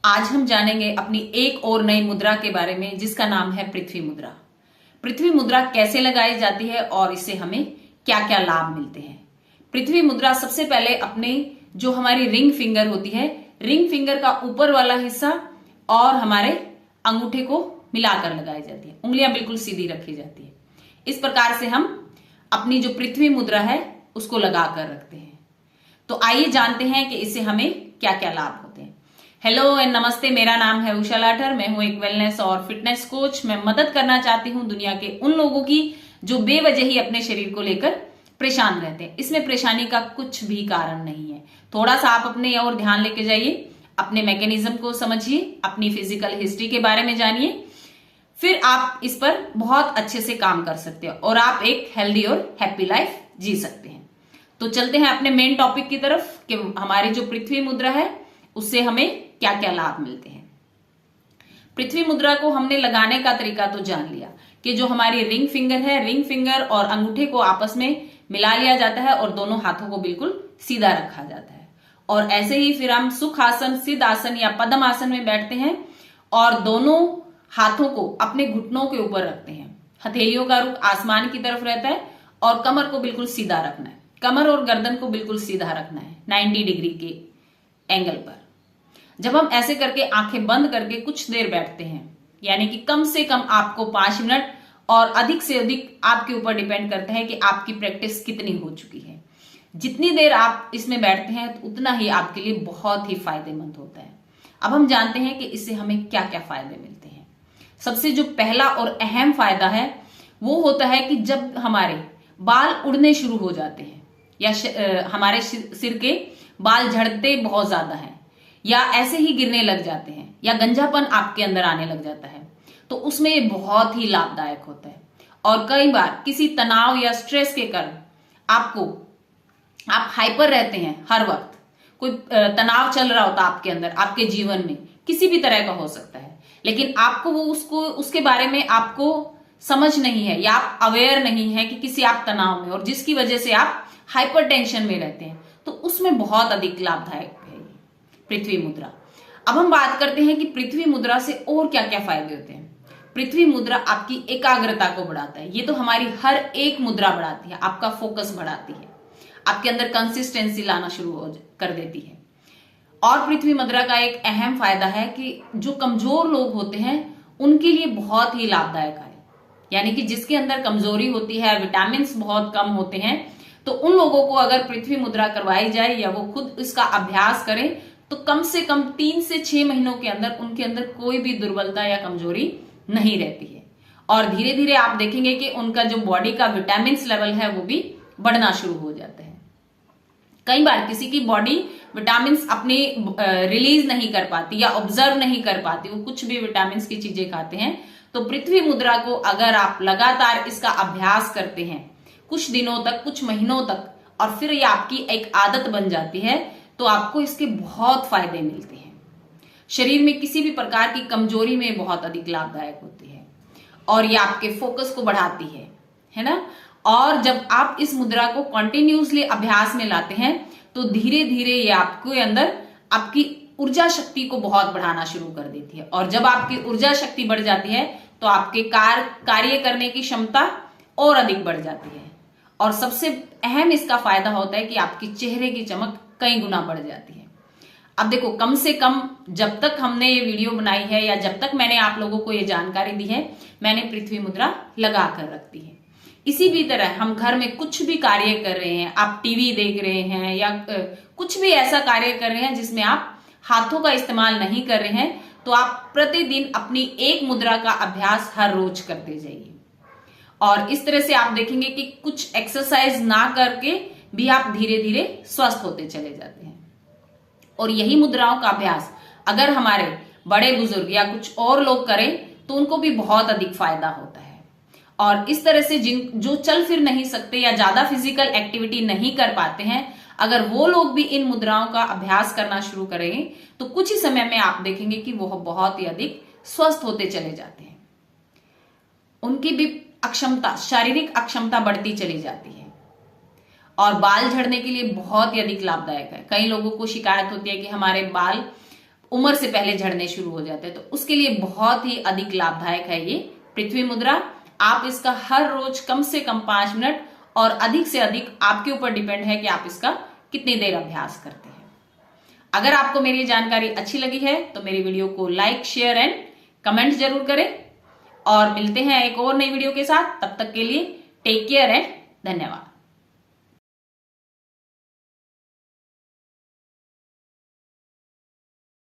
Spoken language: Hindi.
आज हम जानेंगे अपनी एक और नई मुद्रा के बारे में जिसका नाम है पृथ्वी मुद्रा। पृथ्वी मुद्रा कैसे लगाई जाती है और इससे हमें क्या क्या लाभ मिलते हैं। पृथ्वी मुद्रा सबसे पहले अपने जो हमारी रिंग फिंगर होती है, रिंग फिंगर का ऊपर वाला हिस्सा और हमारे अंगूठे को मिलाकर लगाई जाती है। उंगलियां बिल्कुल सीधी रखी जाती है। इस प्रकार से हम अपनी जो पृथ्वी मुद्रा है उसको लगाकर रखते हैं। तो आइए जानते हैं कि इससे हमें क्या क्या लाभ होते हैं। हेलो एंड नमस्ते, मेरा नाम है उषा लाठर। मैं हूं एक वेलनेस और फिटनेस कोच। मैं मदद करना चाहती हूं दुनिया के उन लोगों की जो बेवजह ही अपने शरीर को लेकर परेशान रहते हैं। इसमें परेशानी का कुछ भी कारण नहीं है। थोड़ा सा आप अपने और ध्यान लेके जाइए, अपने मैकेनिज्म को समझिए, अपनी फिजिकल हिस्ट्री के बारे में जानिए, फिर आप इस पर बहुत अच्छे से काम कर सकते हो और आप एक हेल्दी और हैप्पी लाइफ जी सकते हैं। तो चलते हैं अपने मेन टॉपिक की तरफ कि हमारी जो पृथ्वी मुद्रा है उससे हमें क्या क्या लाभ मिलते हैं। पृथ्वी मुद्रा को हमने लगाने का तरीका तो जान लिया कि जो हमारी रिंग फिंगर है, रिंग फिंगर और अंगूठे को आपस में मिला लिया जाता है और दोनों हाथों को बिल्कुल सीधा रखा जाता है। और ऐसे ही फिर हम सुख आसन, सिद्ध आसन या पद्म आसन में बैठते हैं और दोनों हाथों को अपने घुटनों के ऊपर रखते हैं। हथेलियों का रुख आसमान की तरफ रहता है और कमर को बिल्कुल सीधा रखना है। कमर और गर्दन को बिल्कुल सीधा रखना है 90 डिग्री के एंगल पर। जब हम ऐसे करके आंखें बंद करके कुछ देर बैठते हैं, यानी कि कम से कम आपको 5 मिनट और अधिक से अधिक आपके ऊपर डिपेंड करता है कि आपकी प्रैक्टिस कितनी हो चुकी है। जितनी देर आप इसमें बैठते हैं तो उतना ही आपके लिए बहुत ही फायदेमंद होता है। अब हम जानते हैं कि इससे हमें क्या क्या फायदे मिलते हैं। सबसे जो पहला और अहम फायदा है वो होता है कि जब हमारे बाल उड़ने शुरू हो जाते हैं या हमारे सिर के बाल झड़ते बहुत ज्यादा हैं या ऐसे ही गिरने लग जाते हैं या गंजापन आपके अंदर आने लग जाता है, तो उसमें ये बहुत ही लाभदायक होता है। और कई बार किसी तनाव या स्ट्रेस के कारण आप हाइपर रहते हैं, हर वक्त कोई तनाव चल रहा होता है आपके अंदर, आपके जीवन में किसी भी तरह का हो सकता है, लेकिन आपको वो उसके बारे में आपको समझ नहीं है या आप अवेयर नहीं है कि किसी आप तनाव में, और जिसकी वजह से आप हाइपर टेंशन में रहते हैं, तो उसमें बहुत अधिक लाभदायक है पृथ्वी मुद्रा। अब हम बात करते हैं कि पृथ्वी मुद्रा से और क्या क्या फायदे होते हैं। पृथ्वी मुद्रा आपकी एकाग्रता को बढ़ाता है। ये तो हमारी हर एक मुद्रा बढ़ाती है, आपका फोकस बढ़ाती है, आपके अंदर कंसिस्टेंसी लाना शुरू कर देती है। और पृथ्वी मुद्रा का एक अहम फायदा है कि जो कमजोर लोग होते हैं उनके लिए बहुत ही लाभदायक है। यानी कि जिसके अंदर कमजोरी होती है, विटामिन बहुत कम होते हैं, तो उन लोगों को अगर पृथ्वी मुद्रा करवाई जाए या वो खुद इसका अभ्यास करें तो कम से कम 3 से 6 महीनों के अंदर उनके अंदर कोई भी दुर्बलता या कमजोरी नहीं रहती है। और धीरे धीरे आप देखेंगे कि उनका जो बॉडी का विटामिन लेवल है वो भी बढ़ना शुरू हो जाता है। कई बार किसी की बॉडी विटामिन अपनी रिलीज नहीं कर पाती या ऑब्जर्व नहीं कर पाती, वो कुछ भी विटामिन की चीजें खाते हैं, तो पृथ्वी मुद्रा को अगर आप लगातार इसका अभ्यास करते हैं कुछ दिनों तक, कुछ महीनों तक, और फिर ये आपकी एक आदत बन जाती है, तो आपको इसके बहुत फायदे मिलते हैं। शरीर में किसी भी प्रकार की कमजोरी में बहुत अधिक लाभदायक होती है और ये आपके फोकस को बढ़ाती है ना। और जब आप इस मुद्रा को कंटिन्यूसली अभ्यास में लाते हैं तो धीरे धीरे ये आपके अंदर आपकी ऊर्जा शक्ति को बहुत बढ़ाना शुरू कर देती है। और जब आपकी ऊर्जा शक्ति बढ़ जाती है तो आपके कार्य करने की क्षमता और अधिक बढ़ जाती है। और सबसे अहम इसका फायदा होता है कि आपकी चेहरे की चमक कई गुना बढ़ जाती है। अब देखो, कम से कम जब तक हमने ये वीडियो बनाई है या जब तक मैंने आप लोगों को ये जानकारी दी है, मैंने पृथ्वी मुद्रा लगा कर रखती है। इसी भी तरह हम घर में कुछ भी कार्य कर रहे हैं, आप टीवी देख रहे हैं या कुछ भी ऐसा कार्य कर रहे हैं जिसमें आप हाथों का इस्तेमाल नहीं कर रहे हैं, तो आप प्रतिदिन अपनी एक मुद्रा का अभ्यास हर रोज करते जाइए। और इस तरह से आप देखेंगे कि कुछ एक्सरसाइज ना करके भी आप धीरे धीरे स्वस्थ होते चले जाते हैं। और यही मुद्राओं का अभ्यास अगर हमारे बड़े बुजुर्ग या कुछ और लोग करें तो उनको भी बहुत अधिक फायदा होता है। और इस तरह से जो चल फिर नहीं सकते या ज्यादा फिजिकल एक्टिविटी नहीं कर पाते हैं, अगर वो लोग भी इन मुद्राओं का अभ्यास करना शुरू करेंगे तो कुछ ही समय में आप देखेंगे कि वो बहुत ही अधिक स्वस्थ होते चले जाते हैं। उनकी भी अक्षमता, शारीरिक अक्षमता बढ़ती चली जाती है। और बाल झड़ने के लिए बहुत ही अधिक लाभदायक है। कई लोगों को शिकायत होती है कि हमारे बाल उम्र से पहले झड़ने शुरू हो जाते हैं। तो उसके लिए बहुत ही अधिक लाभदायक है ये पृथ्वी मुद्रा। आप इसका हर रोज कम से कम 5 मिनट और अधिक से अधिक आपके ऊपर डिपेंड है कि आप इसका कितनी देर अभ्यास करते हैं। अगर आपको मेरी जानकारी अच्छी लगी है तो मेरी वीडियो को लाइक, शेयर एंड कमेंट जरूर करें और मिलते हैं एक और नई वीडियो के साथ। तब तक के लिए टेक केयर एंड धन्यवाद।